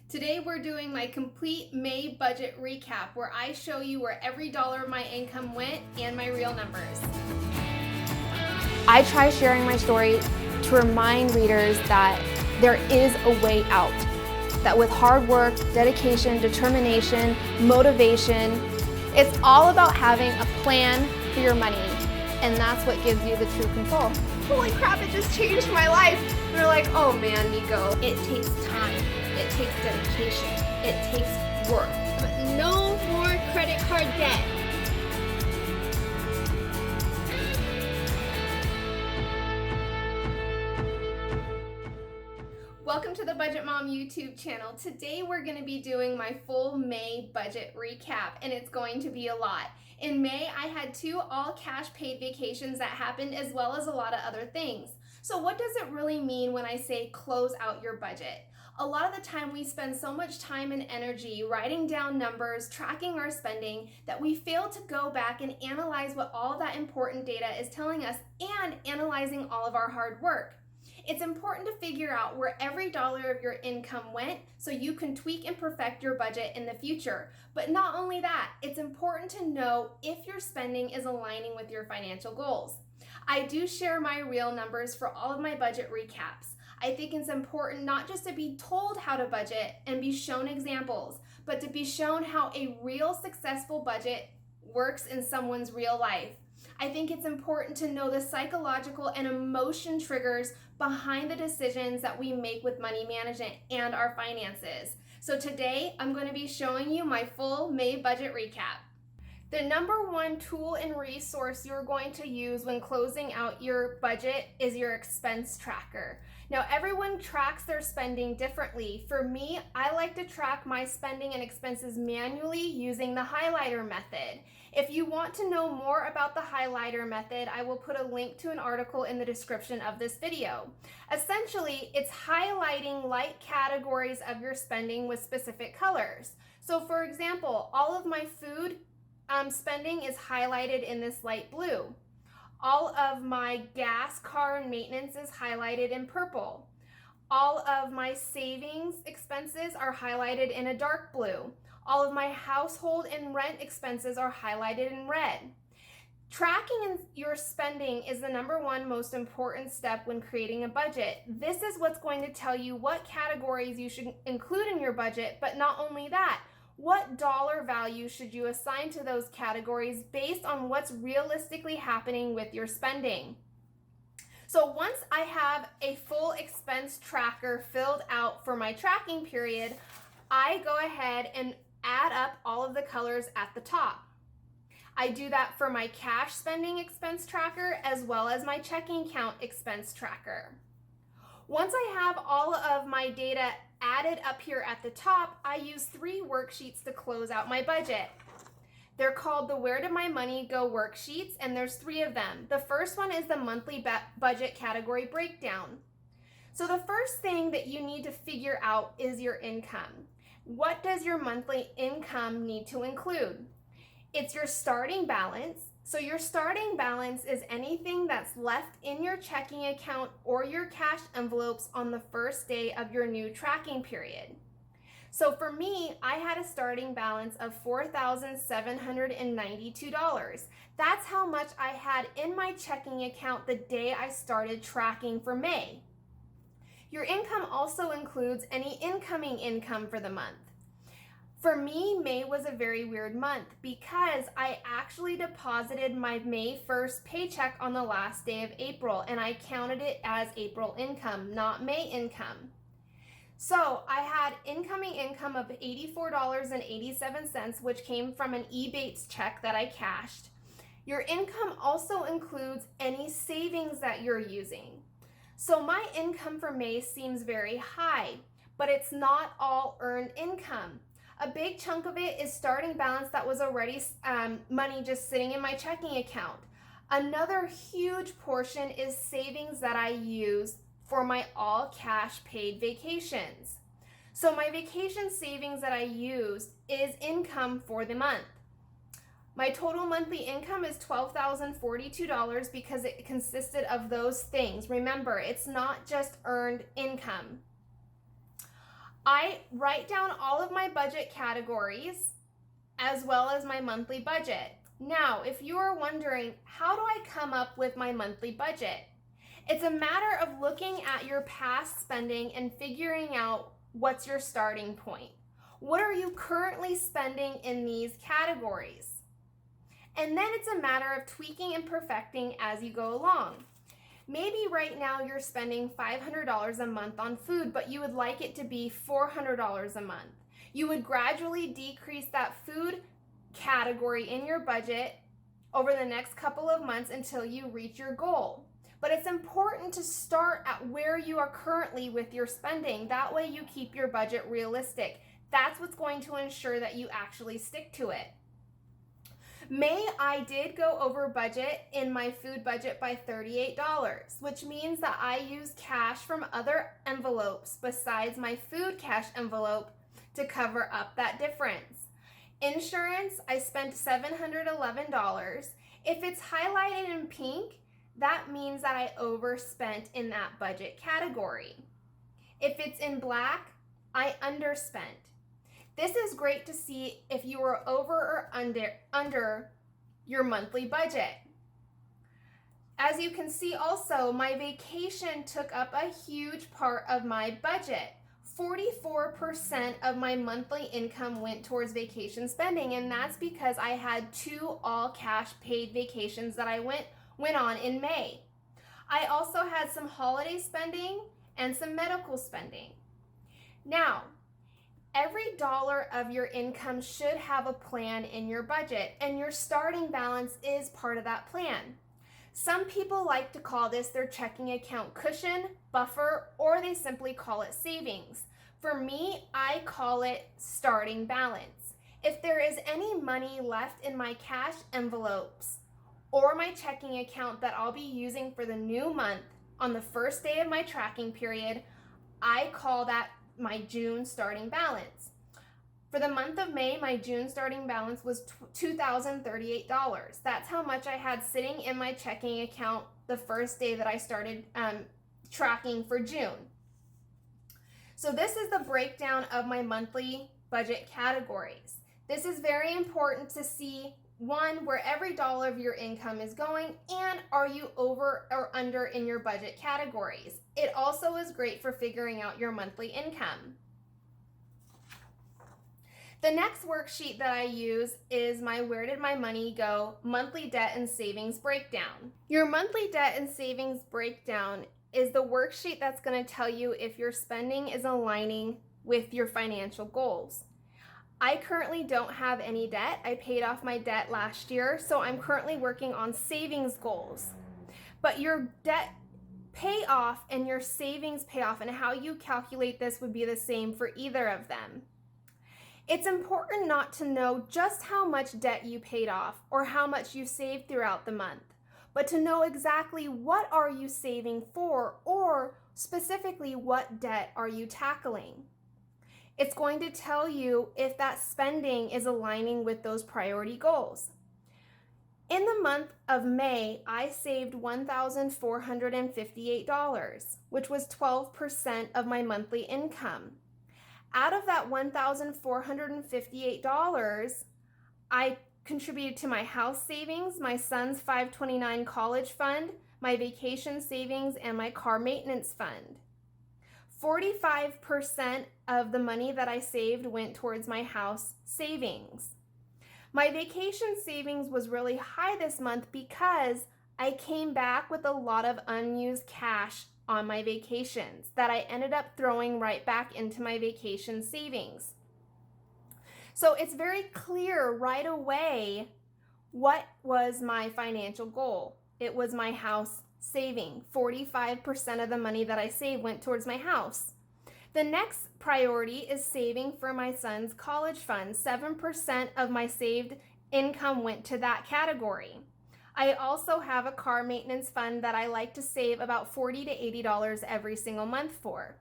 Today we're doing my complete May budget recap where I show you where every dollar of my income went and my real numbers. I try sharing my story to remind readers that there is a way out. That with hard work, dedication, determination, motivation, it's all about having a plan for your money. And that's what gives you the true control. Holy crap, it just changed my life. They're like, oh man, Nico, it takes time, it takes dedication, it takes work. But no more credit card debt. Welcome to the Budget Mom YouTube channel. Today we're going to be doing my full May budget recap, and it's going to be a lot. In May, I had 2 all-cash paid vacations that happened, as well as a lot of other things. So what does it really mean when I say close out your budget? A lot of the time we spend so much time and energy writing down numbers, tracking our spending, that we fail to go back and analyze what all of that important data is telling us and analyzing all of our hard work. It's important to figure out where every dollar of your income went so you can tweak and perfect your budget in the future. But not only that, it's important to know if your spending is aligning with your financial goals. I do share my real numbers for all of my budget recaps. I think it's important not just to be told how to budget and be shown examples, but to be shown how a real successful budget works in someone's real life. I think it's important to know the psychological and emotion triggers behind the decisions that we make with money management and our finances. So today, I'm going to be showing you my full May budget recap. The number one tool and resource you're going to use when closing out your budget is your expense tracker. Now, everyone tracks their spending differently. For me, I like to track my spending and expenses manually using the highlighter method. If you want to know more about the highlighter method, I will put a link to an article in the description of this video. Essentially, it's highlighting light categories of your spending with specific colors. So for example, all of my food spending is highlighted in this light blue. All of my gas, car, and maintenance is highlighted in purple. All of my savings expenses are highlighted in a dark blue. All of my household and rent expenses are highlighted in red. Tracking your spending is the number one most important step when creating a budget. This is what's going to tell you what categories you should include in your budget, but not only that, what dollar value should you assign to those categories based on what's realistically happening with your spending? So once I have a full expense tracker filled out for my tracking period, I go ahead and add up all of the colors at the top. I do that for my cash spending expense tracker as well as my checking account expense tracker. Once I have all of my data added up here at the top, I use 3 worksheets to close out my budget. They're called the Where Did My Money Go worksheets, and there's 3 of them. The first one is the monthly budget category breakdown. So the first thing that you need to figure out is your income. What does your monthly income need to include? It's your starting balance. So your starting balance is anything that's left in your checking account or your cash envelopes on the first day of your new tracking period. So for me, I had a starting balance of $4,792. That's how much I had in my checking account the day I started tracking for May. Your income also includes any incoming income for the month. For me, May was a very weird month because I actually deposited my May 1st paycheck on the last day of April, and I counted it as April income, not May income. So I had incoming income of $84.87, which came from an Ebates check that I cashed. Your income also includes any savings that you're using. So my income for May seems very high, but it's not all earned income. A big chunk of it is starting balance that was already money just sitting in my checking account. Another huge portion is savings that I use for my all cash paid vacations. So my vacation savings that I used is income for the month. My total monthly income is $12,042 because it consisted of those things. Remember, it's not just earned income. I write down all of my budget categories as well as my monthly budget. Now, if you are wondering, how do I come up with my monthly budget? It's a matter of looking at your past spending and figuring out what's your starting point. What are you currently spending in these categories? And then it's a matter of tweaking and perfecting as you go along. Maybe right now you're spending $500 a month on food, but you would like it to be $400 a month. You would gradually decrease that food category in your budget over the next couple of months until you reach your goal. But it's important to start at where you are currently with your spending. That way you keep your budget realistic. That's what's going to ensure that you actually stick to it. May, I did go over budget in my food budget by $38, which means that I used cash from other envelopes besides my food cash envelope to cover up that difference. Insurance, I spent $711. If it's highlighted in pink, that means that I overspent in that budget category. If it's in black, I underspent. This is great to see if you are over or under your monthly budget. As you can see also, my vacation took up a huge part of my budget. 44% of my monthly income went towards vacation spending, and that's because I had 2 all cash paid vacations that I went on in May. I also had some holiday spending and some medical spending. Now, every dollar of your income should have a plan in your budget, and your starting balance is part of that plan. Some people like to call this their checking account cushion, buffer, or they simply call it savings. For me, I call it starting balance. If there is any money left in my cash envelopes or my checking account that I'll be using for the new month on the first day of my tracking period, I call that my June starting balance. For the month of May, my June starting balance was $2,038. That's how much I had sitting in my checking account the first day that I started tracking for June. So this is the breakdown of my monthly budget categories. This is very important to see, one, where every dollar of your income is going, and are you over or under in your budget categories. It also is great for figuring out your monthly income. The next worksheet that I use is my Where Did My Money Go monthly debt and savings breakdown. Your monthly debt and savings breakdown is the worksheet that's going to tell you if your spending is aligning with your financial goals. I currently don't have any debt. I paid off my debt last year, so I'm currently working on savings goals. But your debt payoff and your savings payoff and how you calculate this would be the same for either of them. It's important not to know just how much debt you paid off or how much you saved throughout the month, but to know exactly what are you saving for, or specifically what debt are you tackling. It's going to tell you if that spending is aligning with those priority goals. In the month of May, I saved $1,458, which was 12% of my monthly income. Out of that $1,458, I contributed to my house savings, my son's 529 college fund, my vacation savings, and my car maintenance fund. 45% of the money that I saved went towards my house savings. My vacation savings was really high this month because I came back with a lot of unused cash on my vacations that I ended up throwing right back into my vacation savings. So it's very clear right away what was my financial goal. It was my house saving. 45% of the money that I saved went towards my house. The next priority is saving for my son's college fund. 7% of my saved income went to that category. I also have a car maintenance fund that I like to save about $40 to $80 every single month for.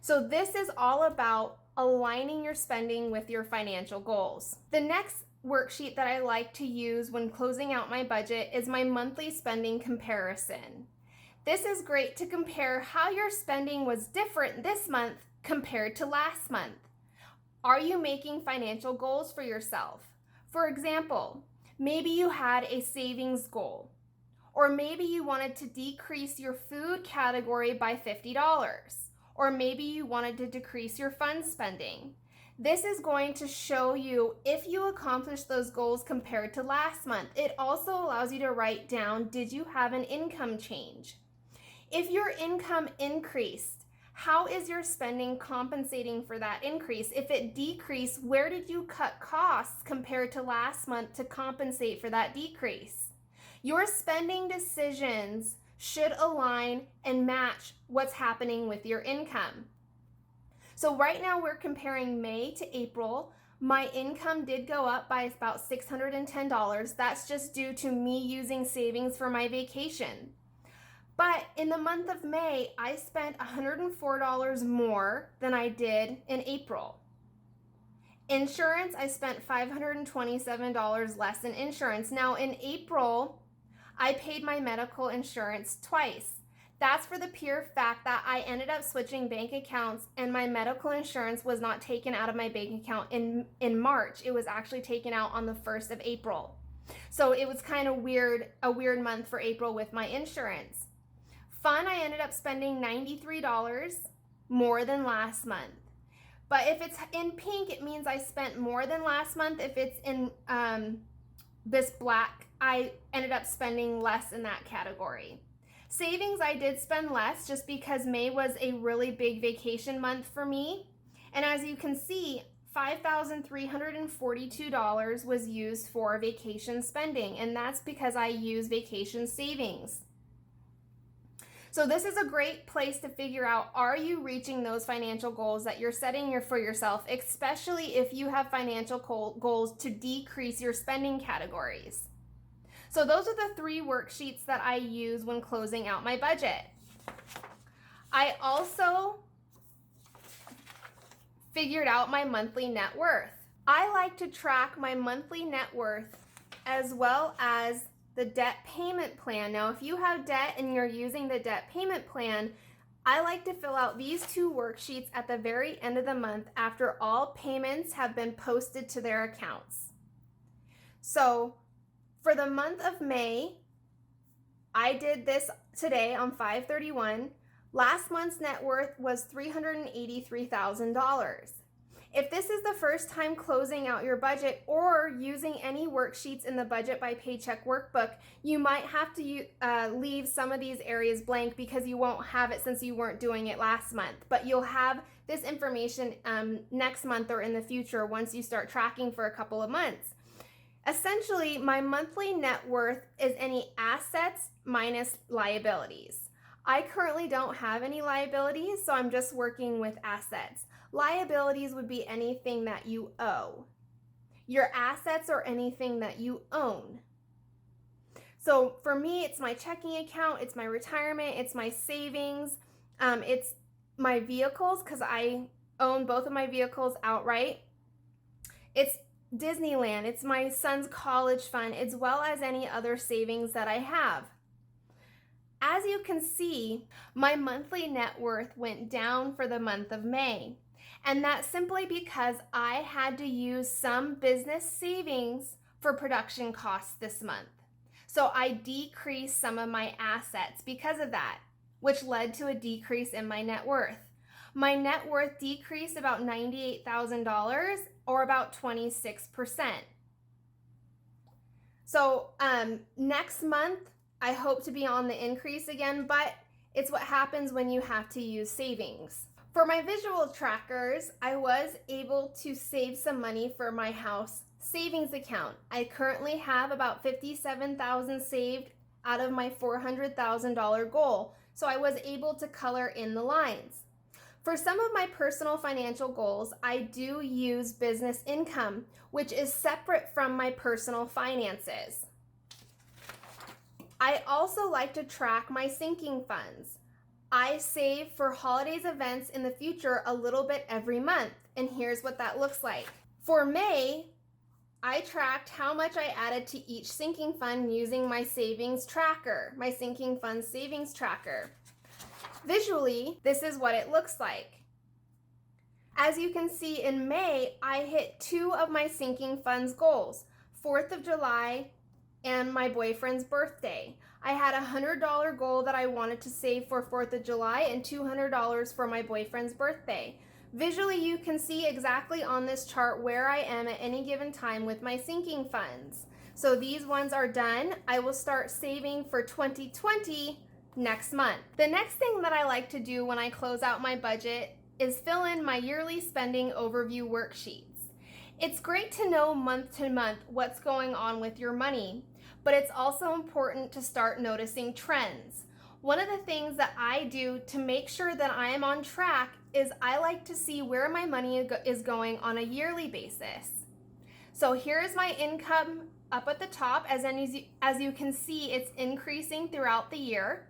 So this is all about aligning your spending with your financial goals. The next worksheet that I like to use when closing out my budget is my monthly spending comparison. This is great to compare how your spending was different this month compared to last month? Are you making financial goals for yourself? For example, maybe you had a savings goal, or maybe you wanted to decrease your food category by $50, or maybe you wanted to decrease your fund spending. This is going to show you if you accomplished those goals compared to last month. It also allows you to write down, did you have an income change? If your income increased, how is your spending compensating for that increase? If it decreased, where did you cut costs compared to last month to compensate for that decrease? Your spending decisions should align and match what's happening with your income. So right now we're comparing May to April. My income did go up by about $610. That's just due to me using savings for my vacation. But in the month of May, I spent $104 more than I did in April. Insurance, I spent $527 less in insurance. Now in April, I paid my medical insurance twice. That's for the pure fact that I ended up switching bank accounts and my medical insurance was not taken out of my bank account in March. It was actually taken out on the 1st of April. So it was kind of a weird month for April with my insurance. Fun, I ended up spending $93 more than last month. But if it's in pink, it means I spent more than last month. If it's in this black, I ended up spending less in that category. Savings, I did spend less just because May was a really big vacation month for me. And as you can see, $5,342 was used for vacation spending, and that's because I use vacation savings. So this is a great place to figure out, are you reaching those financial goals that you're setting for yourself, especially if you have financial goals to decrease your spending categories. So those are the 3 worksheets that I use when closing out my budget. I also figured out my monthly net worth. I like to track my monthly net worth as well as the debt payment plan. Now, if you have debt and you're using the debt payment plan, I like to fill out these 2 worksheets at the very end of the month after all payments have been posted to their accounts. So for the month of May, I did this today on 5/31. Last month's net worth was $383,000. If this is the first time closing out your budget or using any worksheets in the Budget by Paycheck workbook, you might have to leave some of these areas blank because you won't have it since you weren't doing it last month. But you'll have this information next month or in the future once you start tracking for a couple of months. Essentially, my monthly net worth is any assets minus liabilities. I currently don't have any liabilities, so I'm just working with assets. Liabilities would be anything that you owe. Your assets are anything that you own. So for me, it's my checking account, it's my retirement, it's my savings, it's my vehicles because I own both of my vehicles outright. It's Disneyland, it's my son's college fund, as well as any other savings that I have. As you can see, my monthly net worth went down for the month of May. And that's simply because I had to use some business savings for production costs this month. So I decreased some of my assets because of that, which led to a decrease in my net worth. My net worth decreased about $98,000 or about 26%. So next month, I hope to be on the increase again, but it's what happens when you have to use savings. For my visual trackers, I was able to save some money for my house savings account. I currently have about $57,000 saved out of my $400,000 goal, so I was able to color in the lines. For some of my personal financial goals, I do use business income, which is separate from my personal finances. I also like to track my sinking funds. I save for holidays events in the future a little bit every month, and here's what that looks like. For May, I tracked how much I added to each sinking fund using my savings tracker, my sinking fund savings tracker. Visually, this is what it looks like. As you can see in May, I hit 2 of my sinking funds goals, 4th of July and my boyfriend's birthday. I had a $100 goal that I wanted to save for 4th of July and $200 for my boyfriend's birthday. Visually, you can see exactly on this chart where I am at any given time with my sinking funds. So these ones are done. I will start saving for 2020 next month. The next thing that I like to do when I close out my budget is fill in my yearly spending overview worksheets. It's great to know month to month what's going on with your money, but it's also important to start noticing trends. One of the things that I do to make sure that I am on track is I like to see where my money is going on a yearly basis. So here's my income up at the top. As you can see, it's increasing throughout the year.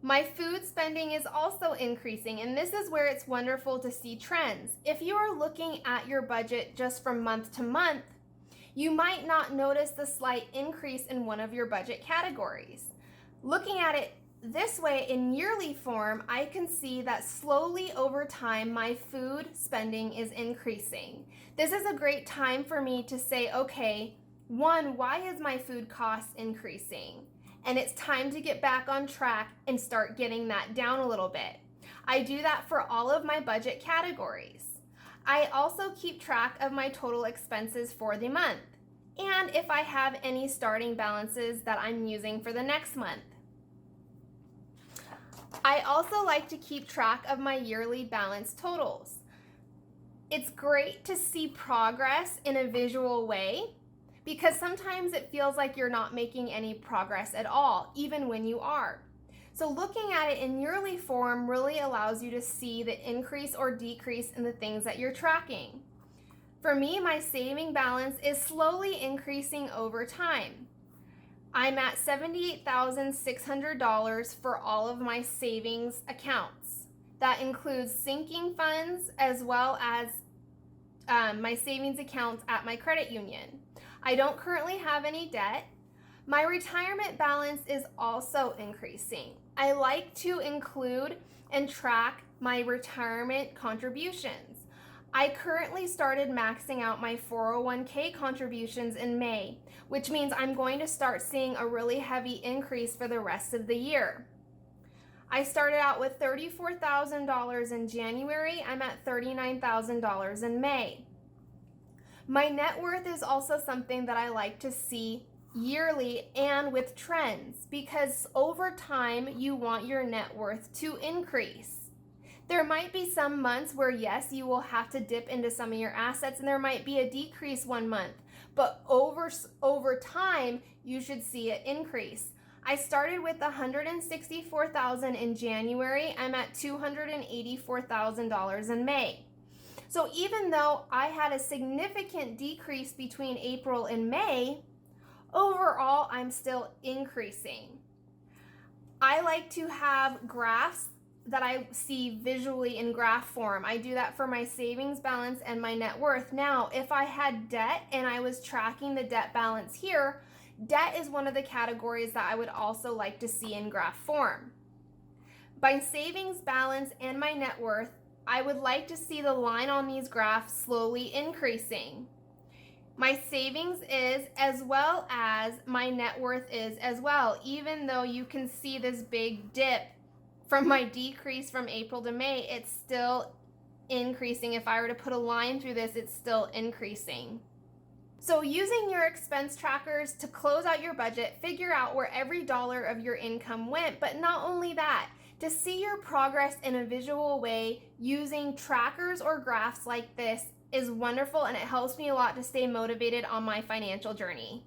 My food spending is also increasing, and this is where it's wonderful to see trends. If you are looking at your budget just from month to month, you might not notice the slight increase in one of your budget categories. Looking at it this way in yearly form, I can see that slowly over time, my food spending is increasing. This is a great time for me to say, okay, one, why is my food cost increasing? And it's time to get back on track and start getting that down a little bit. I do that for all of my budget categories. I also keep track of my total expenses for the month, and if I have any starting balances that I'm using for the next month. I also like to keep track of my yearly balance totals. It's great to see progress in a visual way, because sometimes it feels like you're not making any progress at all, even when you are. So looking at it in yearly form really allows you to see the increase or decrease in the things that you're tracking. For me, my saving balance is slowly increasing over time. I'm at $78,600 for all of my savings accounts. That includes sinking funds as well as my savings accounts at my credit union. I don't currently have any debt. My retirement balance is also increasing. I like to include and track my retirement contributions. I currently started maxing out my 401k contributions in May, which means I'm going to start seeing a really heavy increase for the rest of the year. I started out with $34,000 in January. I'm at $39,000 in May. My net worth is also something that I like to see yearly and with trends, because over time you want your net worth to increase. There might be some months where yes, you will have to dip into some of your assets and there might be a decrease one month, but over time you should see an increase. I started with $164,000 in January. I'm at $284,000 in May. So even though I had a significant decrease between April and May, overall I'm still increasing. I like to have graphs that I see visually in graph form. I do that for my savings balance and my net worth. Now, if I had debt and I was tracking the debt balance here, debt is one of the categories that I would also like to see in graph form. My savings balance and my net worth, I would like to see the line on these graphs slowly increasing. My savings is as well as my net worth is as well, even though you can see this big dip from my decrease from April to May, it's still increasing. If I were to put a line through this, it's still increasing. So using your expense trackers to close out your budget, figure out where every dollar of your income went, but not only that, to see your progress in a visual way using trackers or graphs like this is wonderful, and it helps me a lot to stay motivated on my financial journey.